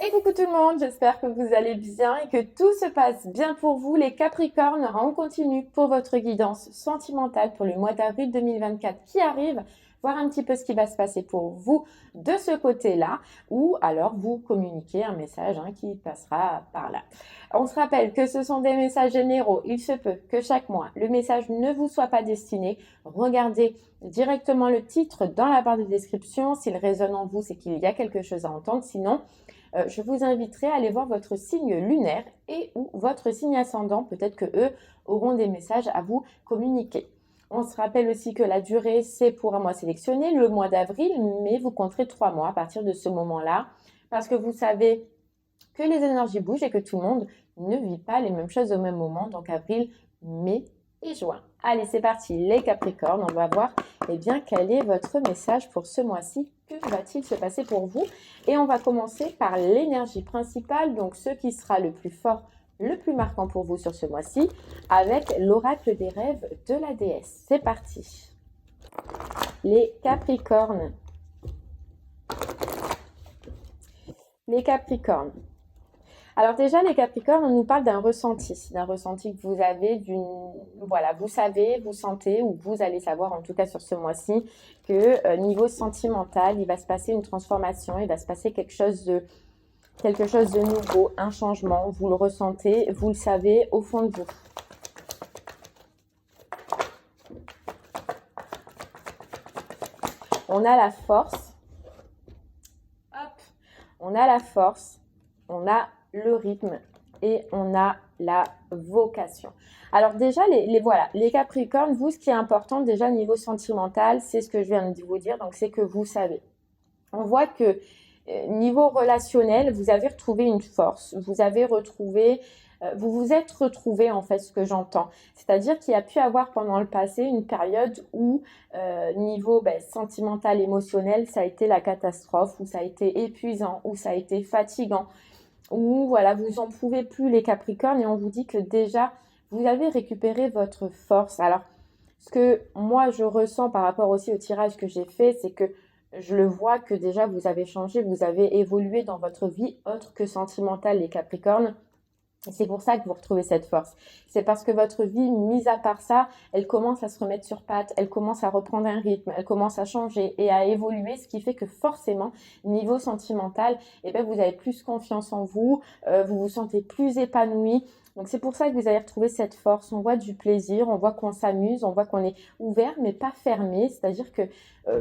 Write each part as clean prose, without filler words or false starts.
Et coucou tout le monde, j'espère que vous allez bien et que tout se passe bien pour vous les Capricornes. On continue pour votre guidance sentimentale pour le mois d'avril 2024 qui arrive. Voir un petit peu ce qui va se passer pour vous de ce côté-là ou alors vous communiquer un message qui passera par là. On se rappelle que ce sont des messages généraux. Il se peut que chaque mois, le message ne vous soit pas destiné. Regardez directement le titre dans la barre de description. S'il résonne en vous, c'est qu'il y a quelque chose à entendre. Sinon, je vous inviterai à aller voir votre signe lunaire et ou votre signe ascendant. Peut-être que eux auront des messages à vous communiquer. On se rappelle aussi que la durée, c'est pour un mois sélectionné, le mois d'avril, mais vous compterez 3 mois à partir de ce moment-là, parce que vous savez que les énergies bougent et que tout le monde ne vit pas les mêmes choses au même moment, donc avril, mai et juin. Allez, c'est parti, les Capricornes, on va voir quel est votre message pour ce mois-ci, que va-t-il se passer pour vous? Et on va commencer par l'énergie principale, donc ce qui sera le plus fort, le plus marquant pour vous sur ce mois-ci, avec l'oracle des rêves de la déesse. C'est parti. Les Capricornes. Les Capricornes. Alors déjà, les Capricornes, on nous parle d'un ressenti que vous avez, voilà, vous savez, vous sentez, ou vous allez savoir, en tout cas sur ce mois-ci, que niveau sentimental, il va se passer une transformation, il va se passer quelque chose de nouveau, un changement, vous le ressentez, vous le savez au fond de vous. On a la force, on a la force, on a le rythme et on a la vocation. Alors déjà, les Capricornes, vous, ce qui est important déjà niveau sentimental, c'est ce que je viens de vous dire, donc c'est que vous savez. On voit que niveau relationnel, vous avez retrouvé une force, vous avez retrouvé, vous vous êtes retrouvé en fait, ce que j'entends. C'est-à-dire qu'il y a pu avoir pendant le passé une période où niveau sentimental, émotionnel, ça a été la catastrophe, où ça a été épuisant, où ça a été fatigant, où voilà, vous en pouvez plus les Capricornes et on vous dit que déjà, vous avez récupéré votre force. Alors, ce que moi je ressens par rapport aussi au tirage que j'ai fait, c'est que je le vois que déjà vous avez changé, vous avez évolué dans votre vie autre que sentimentale, les Capricornes. C'est pour ça que vous retrouvez cette force. C'est parce que votre vie, mis à part ça, elle commence à se remettre sur pattes, elle commence à reprendre un rythme, elle commence à changer et à évoluer, ce qui fait que forcément, niveau sentimental, vous avez plus confiance en vous, vous vous sentez plus épanoui. Donc c'est pour ça que vous allez retrouver cette force. On voit du plaisir, on voit qu'on s'amuse, on voit qu'on est ouvert mais pas fermé. C'est-à-dire que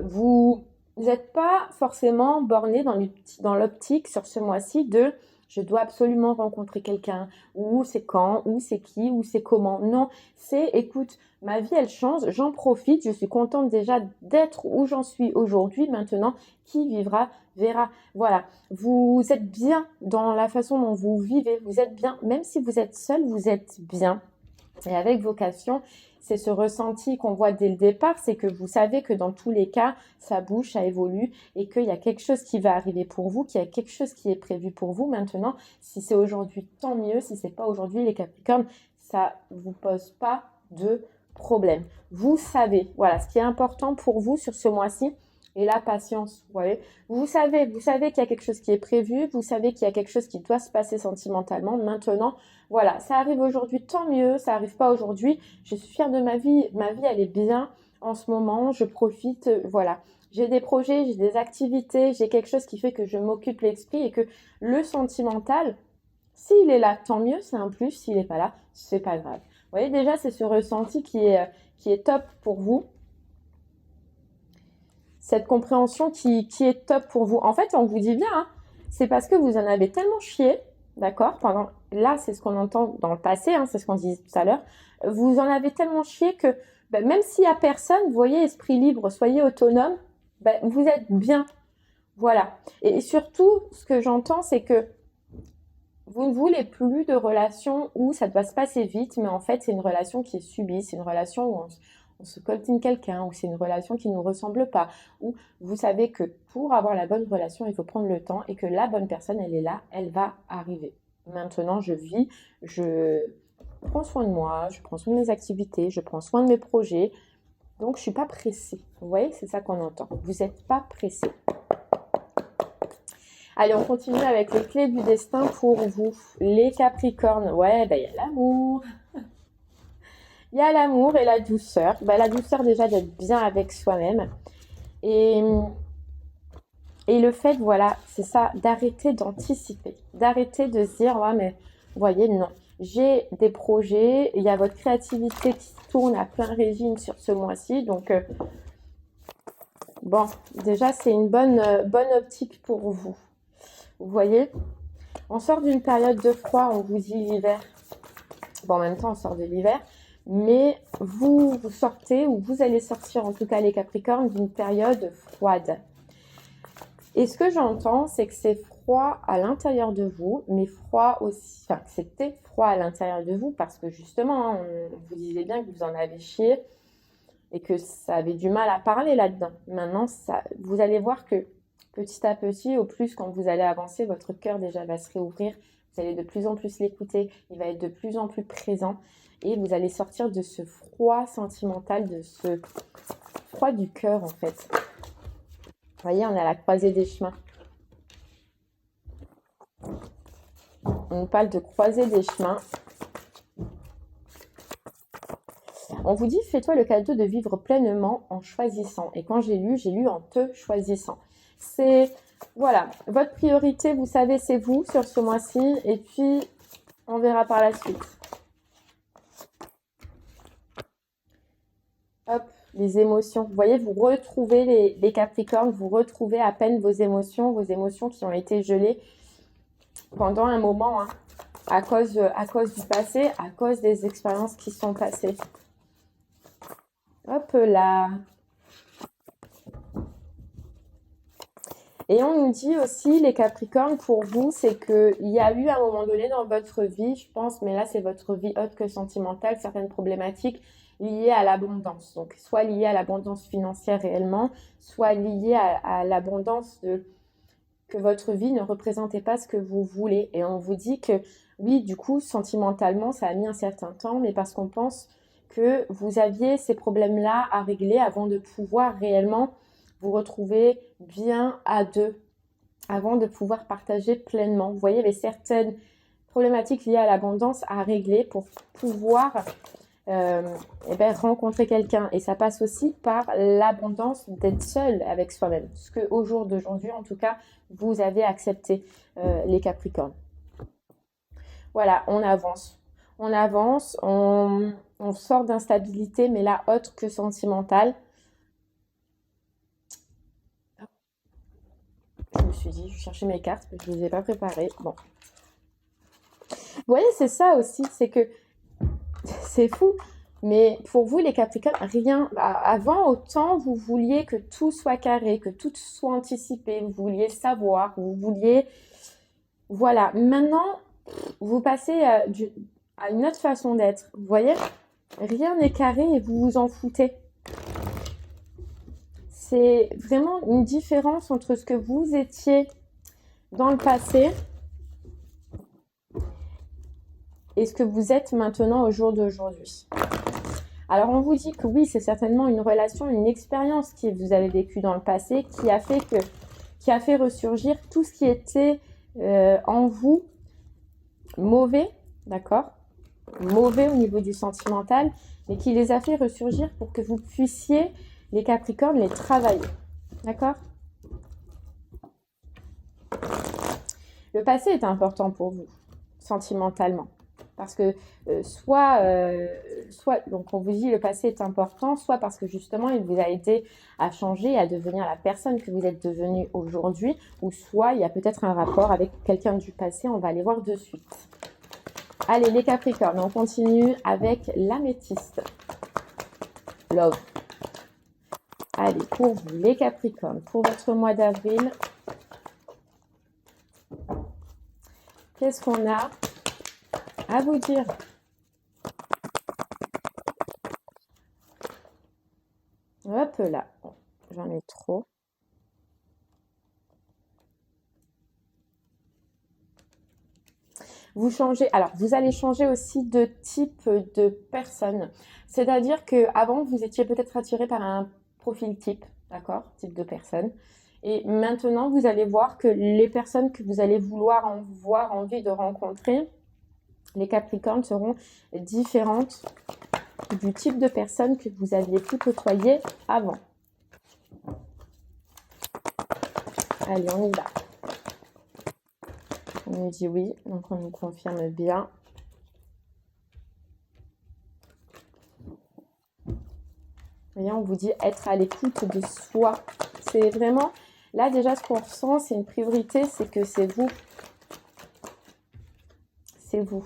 vous n'êtes pas forcément borné dans l'optique sur ce mois-ci de je dois absolument rencontrer quelqu'un, ou c'est quand, ou c'est qui, ou c'est comment. Non, c'est écoute, ma vie elle change, j'en profite, je suis contente déjà d'être où j'en suis aujourd'hui. Maintenant, qui vivra verra. Voilà, vous êtes bien dans la façon dont vous vivez, vous êtes bien, même si vous êtes seul, vous êtes bien. Et avec vocation, c'est ce ressenti qu'on voit dès le départ, c'est que vous savez que dans tous les cas, ça bouge, ça évolue et qu'il y a quelque chose qui va arriver pour vous, qu'il y a quelque chose qui est prévu pour vous. Maintenant, si c'est aujourd'hui, tant mieux. Si c'est pas aujourd'hui, les Capricornes, ça vous pose pas de problème. Vous savez, voilà, ce qui est important pour vous sur ce mois-ci, et la patience, vous voyez. Vous savez qu'il y a quelque chose qui est prévu, vous savez qu'il y a quelque chose qui doit se passer sentimentalement. Maintenant, voilà, ça arrive aujourd'hui, tant mieux, ça arrive pas aujourd'hui. Je suis fière de ma vie elle est bien en ce moment, je profite, voilà. J'ai des projets, j'ai des activités, j'ai quelque chose qui fait que je m'occupe l'esprit et que le sentimental, s'il est là, tant mieux, c'est un plus. S'il n'est pas là, c'est pas grave. Vous voyez, déjà, c'est ce ressenti qui est top pour vous. Cette compréhension qui est top pour vous. En fait, on vous dit bien, c'est parce que vous en avez tellement chié, d'accord? Là, c'est ce qu'on entend dans le passé, c'est ce qu'on disait tout à l'heure. Vous en avez tellement chié que même s'il n'y a personne, vous voyez, esprit libre, soyez autonome, vous êtes bien. Voilà. Et surtout, ce que j'entends, c'est que vous ne voulez plus de relation où ça doit se passer vite, mais en fait, c'est une relation qui est subie, c'est une relation où on se coltine quelqu'un, ou c'est une relation qui ne nous ressemble pas, où vous savez que pour avoir la bonne relation, il faut prendre le temps et que la bonne personne, elle est là, elle va arriver. Maintenant, je vis, je prends soin de moi, je prends soin de mes activités, je prends soin de mes projets, donc je ne suis pas pressée. Vous voyez, c'est ça qu'on entend. Vous n'êtes pas pressé. Allez, on continue avec les clés du destin pour vous, les Capricornes. Ouais, il y a l'amour. Il y a l'amour et la douceur. La douceur déjà d'être bien avec soi-même. Et le fait, voilà, c'est ça, d'arrêter d'anticiper. D'arrêter de se dire, ouais, mais vous voyez, non. J'ai des projets, il y a votre créativité qui tourne à plein régime sur ce mois-ci. Donc, bon, déjà, c'est une bonne optique pour vous. Vous voyez, on sort d'une période de froid, on vous dit l'hiver. Bon, en même temps, on sort de l'hiver. Mais vous sortez, ou vous allez sortir, en tout cas les Capricornes, d'une période froide. Et ce que j'entends, c'est que c'est froid à l'intérieur de vous, mais froid aussi, enfin, c'était froid à l'intérieur de vous parce que justement, hein, on vous disait bien que vous en avez chié et que ça avait du mal à parler là-dedans. Maintenant, vous allez voir que petit à petit, au plus, quand vous allez avancer, votre cœur déjà va se réouvrir. Vous allez de plus en plus l'écouter. Il va être de plus en plus présent. Et vous allez sortir de ce froid sentimental, de ce froid du cœur, en fait. Vous voyez, on est à la croisée des chemins. On nous parle de croisée des chemins. On vous dit, fais-toi le cadeau de vivre pleinement en choisissant. Et quand j'ai lu en te choisissant. C'est, voilà, votre priorité, vous savez, c'est vous sur ce mois-ci. Et puis, on verra par la suite. Hop, les émotions. Vous voyez, vous retrouvez les Capricornes, vous retrouvez à peine vos émotions qui ont été gelées pendant un moment, hein, à cause du passé, à cause des expériences qui sont passées. Hop là. Et on nous dit aussi, les Capricornes, pour vous, c'est qu'il y a eu un moment donné dans votre vie, je pense, mais là c'est votre vie autre que sentimentale, certaines problématiques liées à l'abondance. Donc, soit liées à l'abondance financière réellement, soit liées à l'abondance que votre vie ne représentait pas ce que vous voulez. Et on vous dit que, oui, du coup, sentimentalement, ça a mis un certain temps, mais parce qu'on pense que vous aviez ces problèmes-là à régler avant de pouvoir réellement vous retrouver bien à deux, avant de pouvoir partager pleinement. Vous voyez, il y avait certaines problématiques liées à l'abondance à régler pour pouvoir rencontrer quelqu'un. Et ça passe aussi par l'abondance d'être seul avec soi-même. Ce qu'au jour d'aujourd'hui, en tout cas, vous avez accepté, les Capricornes. Voilà, on avance. On avance, on sort d'instabilité, mais là, autre que sentimentale. Je me suis dit, je cherchais mes cartes, mais je ne les ai pas préparées. Bon. Vous voyez, c'est ça aussi, c'est que c'est fou. Mais pour vous, les Capricornes, rien. Avant, autant vous vouliez que tout soit carré, que tout soit anticipé, vous vouliez le savoir, vous vouliez. Voilà. Maintenant, vous passez à une autre façon d'être. Vous voyez, rien n'est carré et vous vous en foutez. C'est vraiment une différence entre ce que vous étiez dans le passé et ce que vous êtes maintenant au jour d'aujourd'hui. Alors on vous dit que oui, c'est certainement une relation, une expérience que vous avez vécue dans le passé qui a fait ressurgir tout ce qui était en vous mauvais, d'accord, mauvais au niveau du sentimental, mais qui les a fait ressurgir pour que vous puissiez, les Capricornes, les travailler, d'accord. Le passé est important pour vous, sentimentalement. Parce que soit, donc on vous dit le passé est important, soit parce que justement il vous a aidé à changer, à devenir la personne que vous êtes devenue aujourd'hui, ou soit il y a peut-être un rapport avec quelqu'un du passé, on va aller voir de suite. Allez les Capricornes, on continue avec l'améthyste. Love. Allez, pour vous les Capricornes, pour votre mois d'avril, qu'est-ce qu'on a à vous dire? Hop là, bon, j'en ai trop. Vous changez, alors vous allez changer aussi de type de personne. C'est-à-dire que avant vous étiez peut-être attiré par un profil type, d'accord, type de personne. Et maintenant, vous allez voir que les personnes que vous allez vouloir avoir envie de rencontrer, les Capricornes, seront différentes du type de personnes que vous aviez pu côtoyer avant. Allez, on y va. On nous dit oui, donc on nous confirme bien. Voyez, on vous dit être à l'écoute de soi. C'est vraiment, là déjà ce qu'on ressent, c'est une priorité, c'est que c'est vous. C'est vous.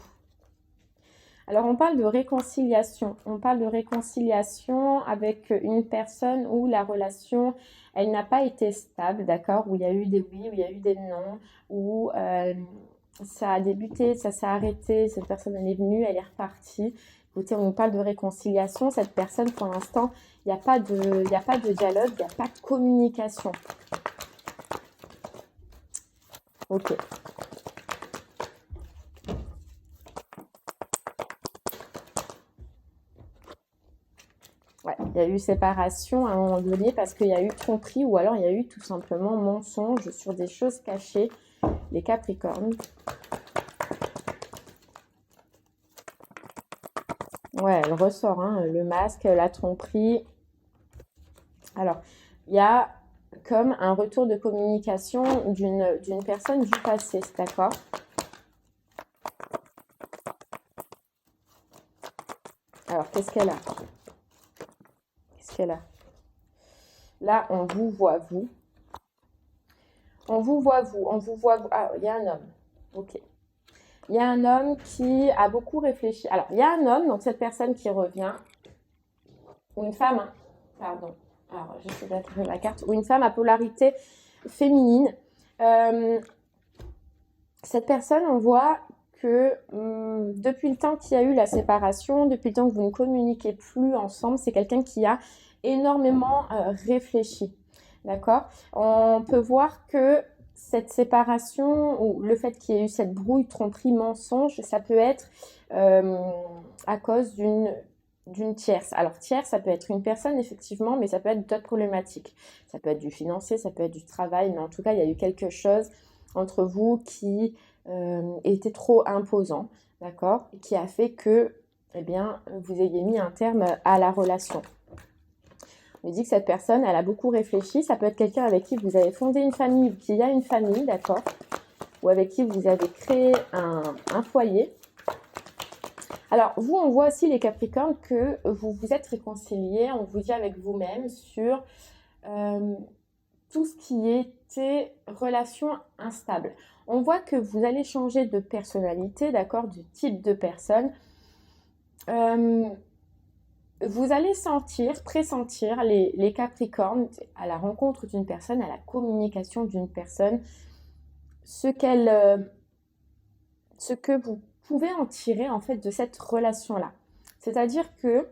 Alors on parle de réconciliation. On parle de réconciliation avec une personne où la relation, elle n'a pas été stable, d'accord? Où il y a eu des oui, où il y a eu des non, où ça a débuté, ça s'est arrêté, cette personne elle est venue, elle est repartie. Écoutez, on parle de réconciliation. Cette personne, pour l'instant, il n'y a pas de dialogue, il n'y a pas de communication. Ok. Ouais, il y a eu séparation à un moment donné parce qu'il y a eu tromperie ou alors il y a eu tout simplement mensonge sur des choses cachées, les Capricornes. Ouais, elle ressort, hein, le masque, la tromperie. Alors, il y a comme un retour de communication d'une personne du passé, d'accord? Alors, qu'est-ce qu'elle a? Qu'est-ce qu'elle a? Là, on vous voit, vous. On vous voit, vous. On vous voit, vous. Ah, il y a un homme. Ok. Il y a un homme qui a beaucoup réfléchi. Alors, il y a un homme, donc cette personne qui revient, ou une femme, hein, pardon. Alors, j'essaie d'attraper ma carte. Ou une femme à polarité féminine. Cette personne, on voit que depuis le temps qu'il y a eu la séparation, depuis le temps que vous ne communiquez plus ensemble, c'est quelqu'un qui a énormément réfléchi. D'accord? On peut voir que cette séparation ou le fait qu'il y ait eu cette brouille, tromperie, mensonge, ça peut être à cause d'une tierce. Alors tierce, ça peut être une personne effectivement, mais ça peut être d'autres problématiques. Ça peut être du financier, ça peut être du travail, mais en tout cas, il y a eu quelque chose entre vous qui était trop imposant, d'accord? Et qui a fait que, eh bien, vous ayez mis un terme à la relation. On dit que cette personne, elle a beaucoup réfléchi. Ça peut être quelqu'un avec qui vous avez fondé une famille ou qui a une famille, d'accord? Ou avec qui vous avez créé un foyer. Alors, vous, on voit aussi les Capricornes que vous vous êtes réconciliés, on vous dit avec vous-même sur tout ce qui était relation instable. On voit que vous allez changer de personnalité, d'accord, du type de personne. Vous allez sentir, pressentir les Capricornes à la rencontre d'une personne, à la communication d'une personne, ce que vous pouvez en tirer en fait de cette relation-là. C'est-à-dire que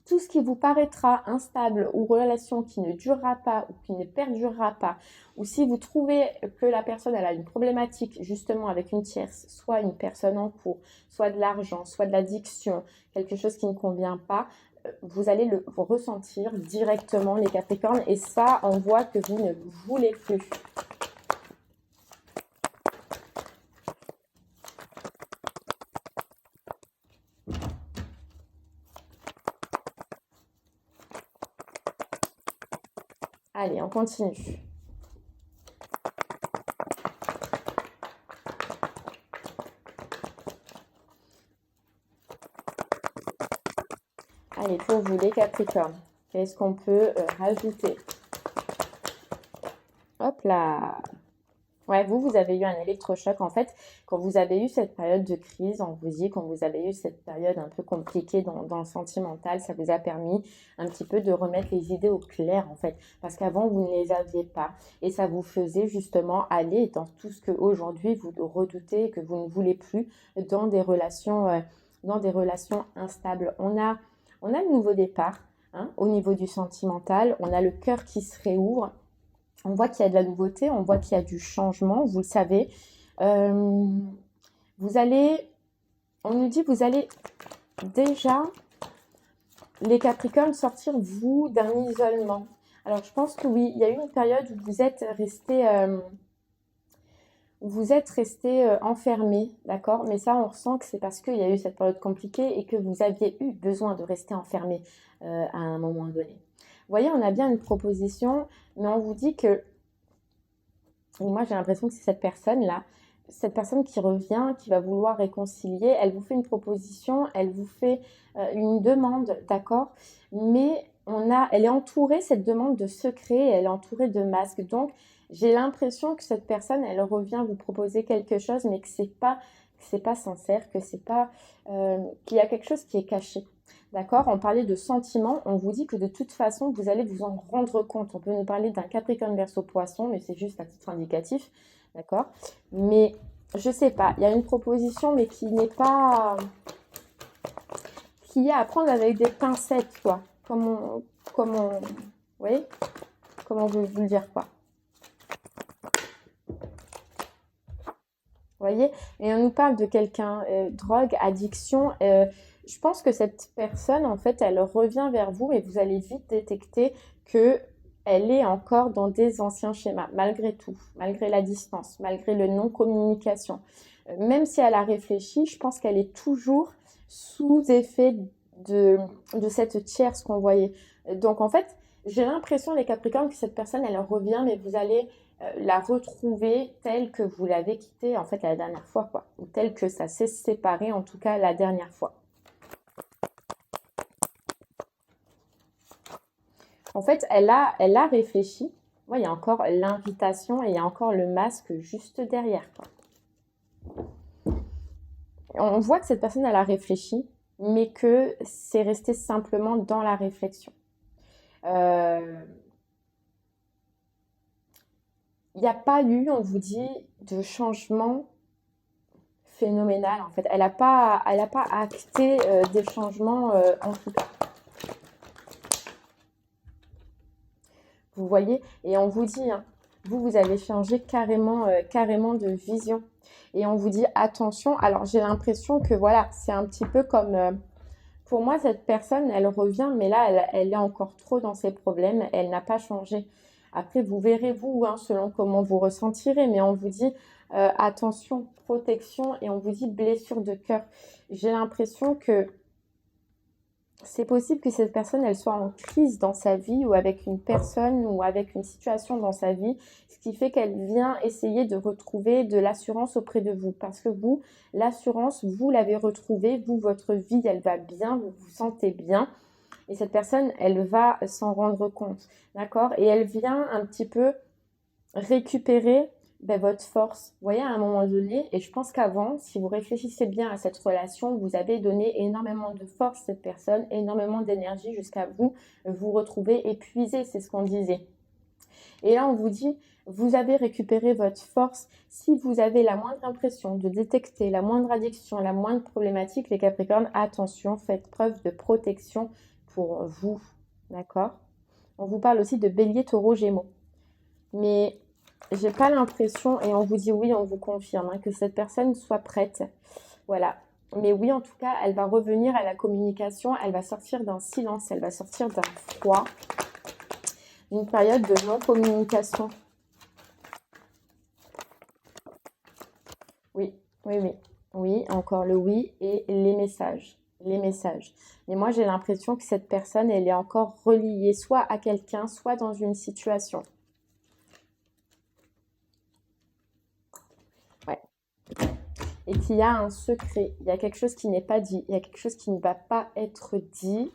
tout ce qui vous paraîtra instable ou relation qui ne durera pas ou qui ne perdurera pas, ou si vous trouvez que la personne elle a une problématique justement avec une tierce, soit une personne en cours, soit de l'argent, soit de l'addiction, quelque chose qui ne convient pas, vous allez le ressentir directement les Capricornes et ça on voit que vous ne voulez plus. Allez, on continue. Allez, pour vous les Capricornes, qu'est-ce qu'on peut rajouter? Hop là! Ouais, vous avez eu un électrochoc. En fait, quand vous avez eu cette période de crise, on vous dit, quand vous avez eu cette période un peu compliquée dans le sentimental, ça vous a permis un petit peu de remettre les idées au clair, en fait. Parce qu'avant, vous ne les aviez pas. Et ça vous faisait justement aller dans tout ce qu'aujourd'hui, vous redoutez et que vous ne voulez plus dans des relations instables. On a le nouveau départ, hein, au niveau du sentimental. On a le cœur qui se réouvre. On voit qu'il y a de la nouveauté, on voit qu'il y a du changement, vous le savez. Vous allez, on nous dit, vous allez déjà, les Capricornes, sortir, vous, d'un isolement. Alors, je pense que oui, il y a eu une période où vous êtes resté enfermé, d'accord? Mais ça, on ressent que c'est parce qu'il y a eu cette période compliquée et que vous aviez eu besoin de rester enfermé à un moment donné. Vous voyez, on a bien une proposition, mais on vous dit que, et moi j'ai l'impression que c'est cette personne qui revient, qui va vouloir réconcilier, elle vous fait une proposition, elle vous fait une demande, d'accord? Mais elle est entourée, cette demande, de secrets, elle est entourée de masques. Donc, j'ai l'impression que cette personne, elle revient vous proposer quelque chose, mais que c'est pas sincère, qu'il y a quelque chose qui est caché. D'accord? On parlait de sentiments, on vous dit que de toute façon, vous allez vous en rendre compte. On peut nous parler d'un Capricorne Verseau Poisson, mais c'est juste à titre indicatif. D'accord? Mais je sais pas, il y a une proposition, mais qui n'est pas, qui est à prendre avec des pincettes, quoi. Vous voyez? Comment je veux vous le dire, quoi. Vous voyez? Et on nous parle de quelqu'un, drogue, addiction. Je pense que cette personne, en fait, elle revient vers vous et vous allez vite détecter que elle est encore dans des anciens schémas, malgré tout, malgré la distance, malgré le non-communication. Même si elle a réfléchi, je pense qu'elle est toujours sous effet de cette tierce qu'on voyait. Donc, en fait, j'ai l'impression, les Capricornes, que cette personne, elle revient, mais vous allez la retrouver telle que vous l'avez quittée, en fait, la dernière fois, quoi. Ou telle que ça s'est séparé, en tout cas, la dernière fois. En fait, elle a réfléchi. Ouais, il y a encore l'invitation et il y a encore le masque juste derrière, quoi. On voit que cette personne, elle a réfléchi, mais que c'est resté simplement dans la réflexion. Il n'y a pas eu, on vous dit, de changement phénoménal, en fait. Elle n'a pas acté des changements en tout cas. Vous voyez? Et on vous dit, hein, vous avez changé carrément de vision. Et on vous dit, attention. Alors, j'ai l'impression que, voilà, c'est un petit peu comme... pour moi, cette personne, elle revient, mais là, elle est encore trop dans ses problèmes. Elle n'a pas changé. Après, vous verrez, vous, hein, selon comment vous ressentirez. Mais on vous dit, attention, protection. Et on vous dit, blessure de cœur. J'ai l'impression que c'est possible que cette personne, elle soit en crise dans sa vie ou avec une personne ou avec une situation dans sa vie, ce qui fait qu'elle vient essayer de retrouver de l'assurance auprès de vous. Parce que vous, l'assurance, vous l'avez retrouvée, vous, votre vie, elle va bien, vous vous sentez bien. Et cette personne, elle va s'en rendre compte, d'accord? Et elle vient un petit peu récupérer votre force. Vous voyez, à un moment donné, et je pense qu'avant, si vous réfléchissez bien à cette relation, vous avez donné énormément de force à cette personne, énormément d'énergie jusqu'à vous retrouver épuisé, c'est ce qu'on disait. Et là, on vous dit, vous avez récupéré votre force. Si vous avez la moindre impression de détecter la moindre addiction, la moindre problématique, les Capricornes, attention, faites preuve de protection pour vous, d'accord? On vous parle aussi de Bélier, Taureau, Gémeaux. Mais j'ai pas l'impression, et on vous dit oui, on vous confirme, hein, que cette personne soit prête. Voilà. Mais oui, en tout cas, elle va revenir à la communication, elle va sortir d'un silence, elle va sortir d'un froid, d'une période de non-communication. Oui, oui, oui. Oui, encore le oui et les messages. Les messages. Mais moi, j'ai l'impression que cette personne, elle est encore reliée soit à quelqu'un, soit dans une situation. Ouais. Et qu'il y a un secret, il y a quelque chose qui n'est pas dit, il y a quelque chose qui ne va pas être dit,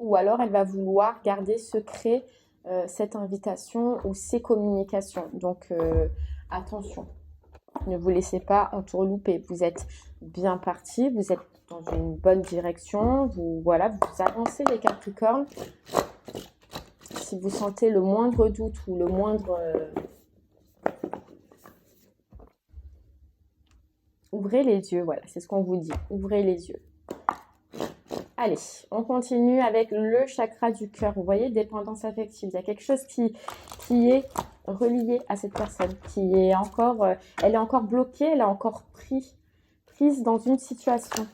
ou alors elle va vouloir garder secret cette invitation ou ces communications. Donc attention, ne vous laissez pas entourlouper. Vous êtes bien parti, vous êtes dans une bonne direction, vous avancez les Capricornes. Si vous sentez le moindre doute ou le moindre... ouvrez les yeux, voilà, c'est ce qu'on vous dit. Ouvrez les yeux. Allez, on continue avec le chakra du cœur. Vous voyez, dépendance affective. Il y a quelque chose qui est relié à cette personne, qui est encore... elle est encore bloquée, elle est encore prise dans une situation.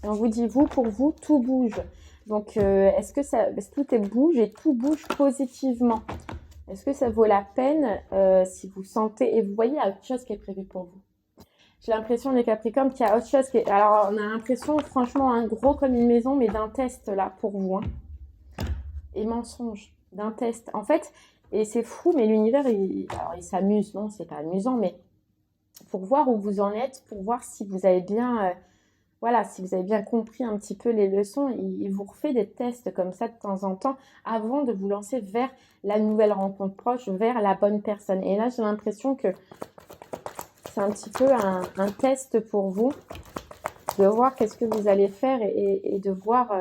Et on vous dit, vous, pour vous, tout bouge. Donc, est-ce que tout bouge et tout bouge positivement? Est-ce que ça vaut la peine si vous sentez, et vous voyez, il y a autre chose qui est prévu pour vous. J'ai l'impression, les Capricornes, qu'il y a autre chose qui est... Alors, on a l'impression, franchement, un gros comme une maison, mais d'un test, là, pour vous. Hein. Et mensonge, d'un test. En fait, et c'est fou, mais l'univers, il s'amuse. Non, c'est pas amusant, mais pour voir où vous en êtes, pour voir si vous avez bien... voilà, si vous avez bien compris un petit peu les leçons, il vous refait des tests comme ça de temps en temps avant de vous lancer vers la nouvelle rencontre proche, vers la bonne personne. Et là, j'ai l'impression que c'est un petit peu un test pour vous, de voir qu'est-ce que vous allez faire et de voir,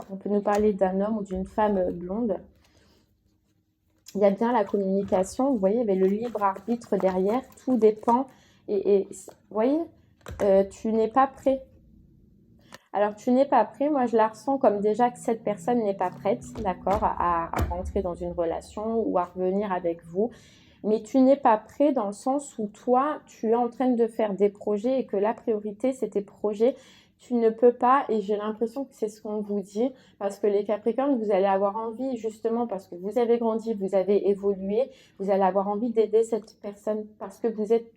on peut nous parler d'un homme ou d'une femme blonde. Il y a bien la communication, vous voyez, il y avait le libre arbitre derrière, tout dépend. Et vous voyez, tu n'es pas prêt. Alors, tu n'es pas prêt, moi je la ressens comme déjà que cette personne n'est pas prête, d'accord, à rentrer dans une relation ou à revenir avec vous. Mais tu n'es pas prêt dans le sens où toi, tu es en train de faire des projets et que la priorité, c'est tes projets. Tu ne peux pas, et j'ai l'impression que c'est ce qu'on vous dit, parce que les Capricornes, vous allez avoir envie, justement, parce que vous avez grandi, vous avez évolué, vous allez avoir envie d'aider cette personne parce que vous êtes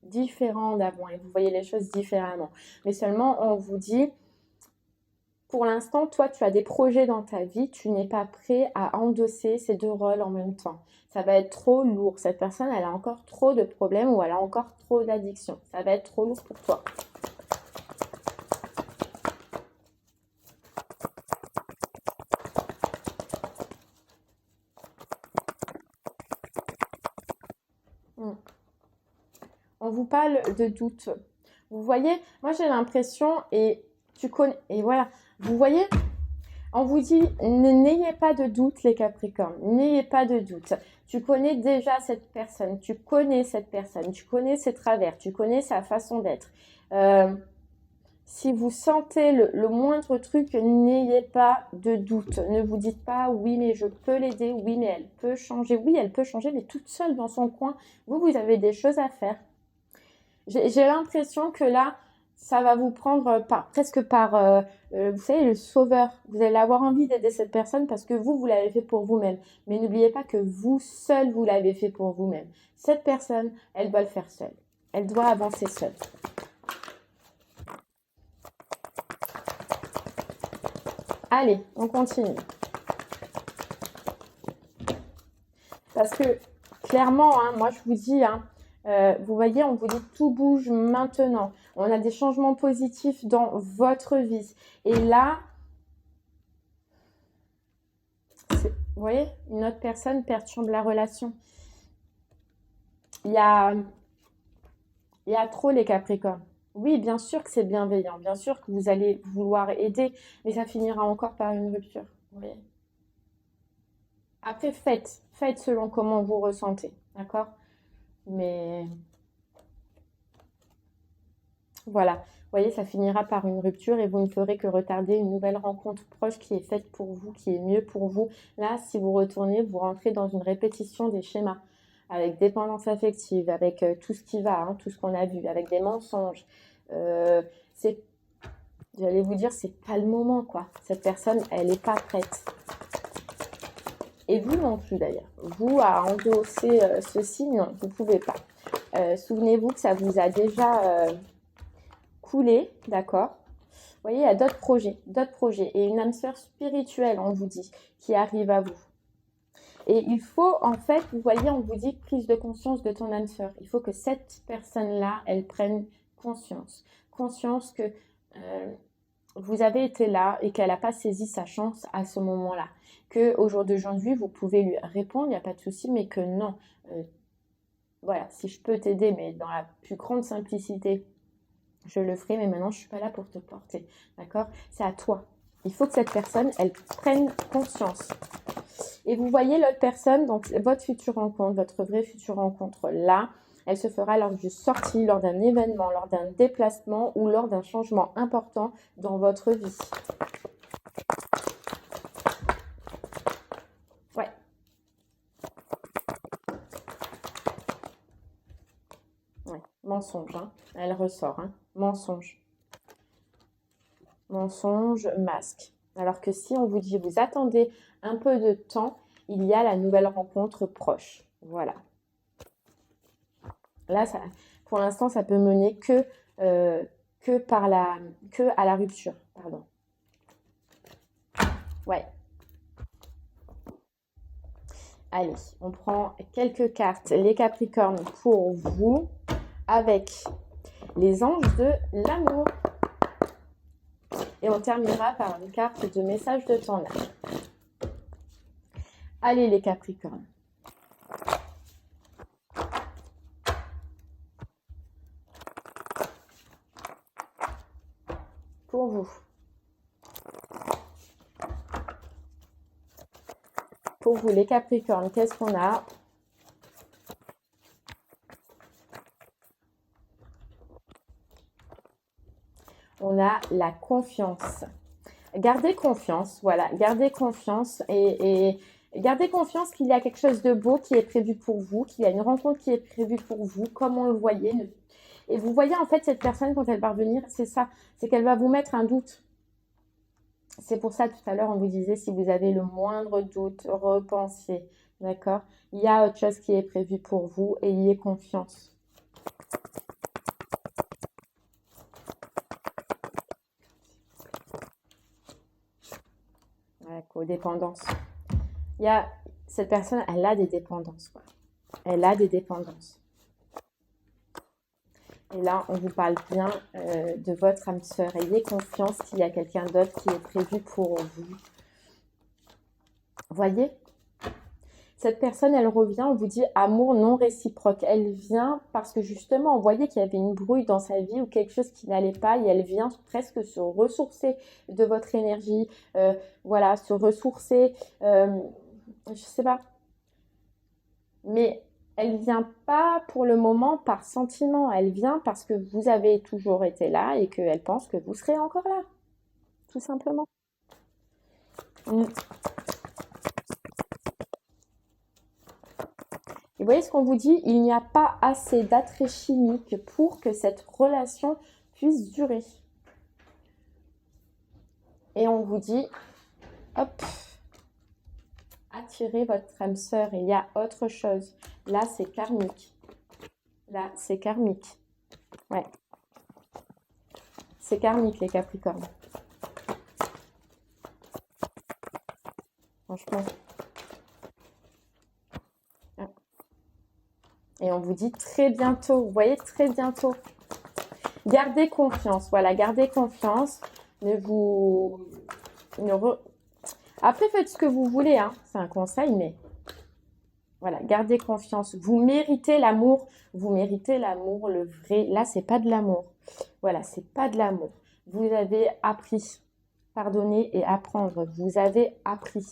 différent d'avant et vous voyez les choses différemment. Mais seulement, on vous dit, pour l'instant, toi, tu as des projets dans ta vie, tu n'es pas prêt à endosser ces deux rôles en même temps. Ça va être trop lourd. Cette personne, elle a encore trop de problèmes ou elle a encore trop d'addictions. Ça va être trop lourd pour toi. On vous parle de doute. Vous voyez, moi j'ai l'impression, et tu connais, et voilà, vous voyez, on vous dit, n'ayez pas de doute les Capricornes, n'ayez pas de doute. Tu connais déjà cette personne, tu connais cette personne, tu connais ses travers, tu connais sa façon d'être. Si vous sentez le moindre truc, n'ayez pas de doute. Ne vous dites pas, oui, mais je peux l'aider, oui, mais elle peut changer. Oui, elle peut changer, mais toute seule dans son coin. Vous avez des choses à faire. J'ai l'impression que là, ça va vous prendre presque par, vous savez, le sauveur. Vous allez avoir envie d'aider cette personne parce que vous l'avez fait pour vous-même. Mais n'oubliez pas que vous seul, vous l'avez fait pour vous-même. Cette personne, elle doit le faire seule. Elle doit avancer seule. Allez, on continue. Parce que, clairement, hein, moi je vous dis, hein, vous voyez, on vous dit tout bouge maintenant. On a des changements positifs dans votre vie. Et là, vous voyez, une autre personne perturbe la relation. Il y a trop les Capricornes. Oui, bien sûr que c'est bienveillant. Bien sûr que vous allez vouloir aider. Mais ça finira encore par une rupture. Vous voyez. Après, faites selon comment vous ressentez. D'accord? Mais voilà, vous voyez, ça finira par une rupture et vous ne ferez que retarder une nouvelle rencontre proche qui est faite pour vous, qui est mieux pour vous. Là, si vous retournez, vous rentrez dans une répétition des schémas, avec dépendance affective, avec tout ce qui va, hein, tout ce qu'on a vu, avec des mensonges. J'allais vous dire, c'est pas le moment, quoi. Cette personne, elle n'est pas prête. Et vous non plus, d'ailleurs. Vous, à endosser ceci, non, vous ne pouvez pas. Souvenez-vous que ça vous a déjà coulé, d'accord? Vous voyez, il y a d'autres projets. Et une âme sœur spirituelle, on vous dit, qui arrive à vous. Et il faut, en fait, vous voyez, on vous dit prise de conscience de ton âme sœur. Il faut que cette personne-là, elle prenne conscience. Conscience que vous avez été là et qu'elle n'a pas saisi sa chance à ce moment-là. Qu'au jour d'aujourd'hui, vous pouvez lui répondre, il n'y a pas de souci, mais que non. Voilà, si je peux t'aider, mais dans la plus grande simplicité, je le ferai, mais maintenant, je ne suis pas là pour te porter. D'accord? C'est à toi. Il faut que cette personne, elle prenne conscience. Et vous voyez l'autre personne, donc votre future rencontre, votre vraie future rencontre là, elle se fera lors d'une sortie, lors d'un événement, lors d'un déplacement ou lors d'un changement important dans votre vie. Ouais. Ouais, mensonge, hein. Elle ressort, hein. Mensonge. mensonge, masque. Alors que si on vous dit vous attendez un peu de temps, il y a la nouvelle rencontre proche. Voilà. Là, ça, pour l'instant, ça peut mener que à la rupture. Pardon. Ouais. Allez, on prend quelques cartes, les Capricornes, pour vous, avec les anges de l'amour. Et on terminera par une carte de message de ton âge. Allez, les Capricornes. Pour vous. Pour vous, les Capricornes, qu'est-ce qu'on a? On a la confiance. Gardez confiance, voilà. Gardez confiance et gardez confiance qu'il y a quelque chose de beau qui est prévu pour vous, qu'il y a une rencontre qui est prévue pour vous, comme on le voyait. Et vous voyez, en fait, cette personne, quand elle va revenir, c'est ça. C'est qu'elle va vous mettre un doute. C'est pour ça, tout à l'heure, on vous disait, si vous avez le moindre doute, repensez. D'accord? Il y a autre chose qui est prévu pour vous et ayez confiance. Voilà, codépendance. Il y a cette personne, elle a des dépendances. Quoi. Elle a des dépendances. Et là, on vous parle bien de votre âme sœur. Ayez confiance qu'il y a quelqu'un d'autre qui est prévu pour vous. Voyez? Cette personne, elle revient, on vous dit amour non réciproque. Elle vient parce que justement, on voyait qu'il y avait une brouille dans sa vie ou quelque chose qui n'allait pas et elle vient presque se ressourcer de votre énergie. Voilà, se ressourcer, je sais pas. Mais elle vient pas pour le moment par sentiment. Elle vient parce que vous avez toujours été là et qu'elle pense que vous serez encore là. Tout simplement. Et vous voyez ce qu'on vous dit, il n'y a pas assez d'attrait chimique pour que cette relation puisse durer. Et on vous dit, hop, attirez votre âme sœur. Il y a autre chose. Là, c'est karmique. Là, c'est karmique. Ouais. C'est karmique, les Capricornes. Franchement. Et on vous dit très bientôt. Vous voyez, très bientôt. Gardez confiance. Voilà, gardez confiance. Après, faites ce que vous voulez. Hein. C'est un conseil, mais voilà, gardez confiance. Vous méritez l'amour. Vous méritez l'amour, le vrai. Là, c'est pas de l'amour. Voilà, c'est pas de l'amour. Vous avez appris. Pardonner et apprendre. Vous avez appris.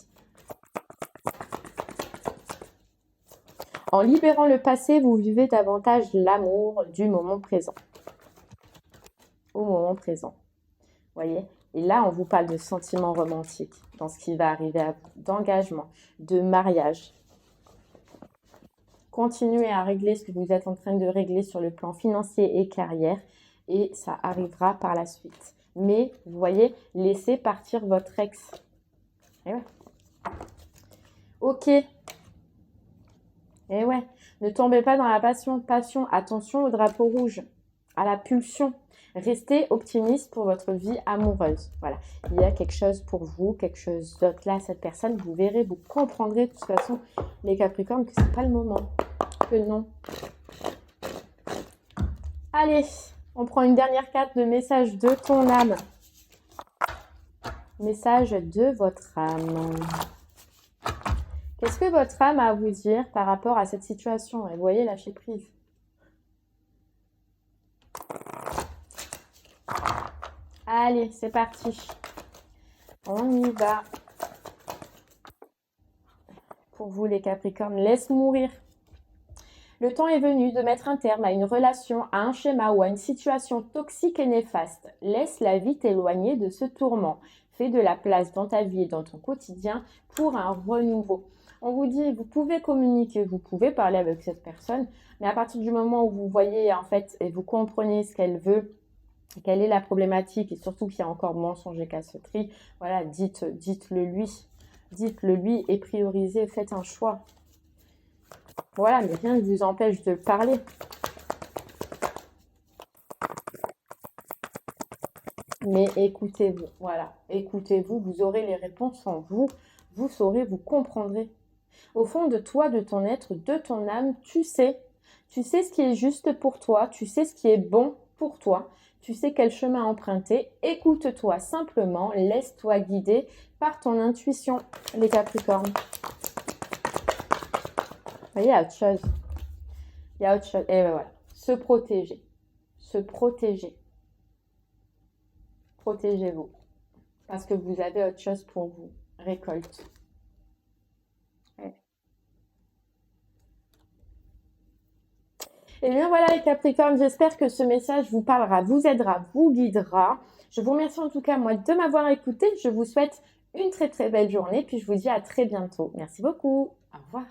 En libérant le passé, vous vivez davantage l'amour du moment présent. Au moment présent. Vous voyez? Et là, on vous parle de sentiments romantiques dans ce qui va arriver à vous, d'engagement, de mariage. Continuez à régler ce que vous êtes en train de régler sur le plan financier et carrière et ça arrivera par la suite. Mais, vous voyez, laissez partir votre ex. Et ouais. Ok. Et ouais. Ne tombez pas dans la passion. Attention au drapeau rouge, à la pulsion. Restez optimiste pour votre vie amoureuse. Voilà, il y a quelque chose pour vous, quelque chose d'autre là, cette personne, vous verrez, vous comprendrez de toute façon, les Capricornes, que c'est pas le moment, que non. Allez, on prend une dernière carte de message de ton âme. Message de votre âme. Qu'est-ce que votre âme a à vous dire par rapport à cette situation? Et vous voyez, lâcher prise. Allez, c'est parti. On y va. Pour vous, les Capricornes, laisse mourir. Le temps est venu de mettre un terme à une relation, à un schéma ou à une situation toxique et néfaste. Laisse la vie t'éloigner de ce tourment. Fais de la place dans ta vie et dans ton quotidien pour un renouveau. On vous dit, vous pouvez communiquer, vous pouvez parler avec cette personne, mais à partir du moment où vous voyez en fait et vous comprenez ce qu'elle veut, Quelle est la problématique? Et surtout qu'il y a encore mensonge et casseterie. Voilà, dites-le lui. Dites-le lui et priorisez, faites un choix. Voilà, mais rien ne vous empêche de parler. Mais écoutez-vous, voilà, écoutez-vous, vous aurez les réponses en vous, vous saurez, vous comprendrez. Au fond de toi, de ton être, de ton âme, tu sais ce qui est juste pour toi, tu sais ce qui est bon pour toi, tu sais quel chemin emprunter, écoute-toi simplement, laisse-toi guider par ton intuition, les Capricornes. Vous voyez, il y a autre chose, il y a autre chose, et ben voilà, se protéger, protégez-vous. Parce que vous avez autre chose pour vous. Récolte. Ouais. Et bien voilà les Capricornes, j'espère que ce message vous parlera, vous aidera, vous guidera. Je vous remercie en tout cas moi de m'avoir écouté. Je vous souhaite une très très belle journée. Puis je vous dis à très bientôt. Merci beaucoup. Au revoir.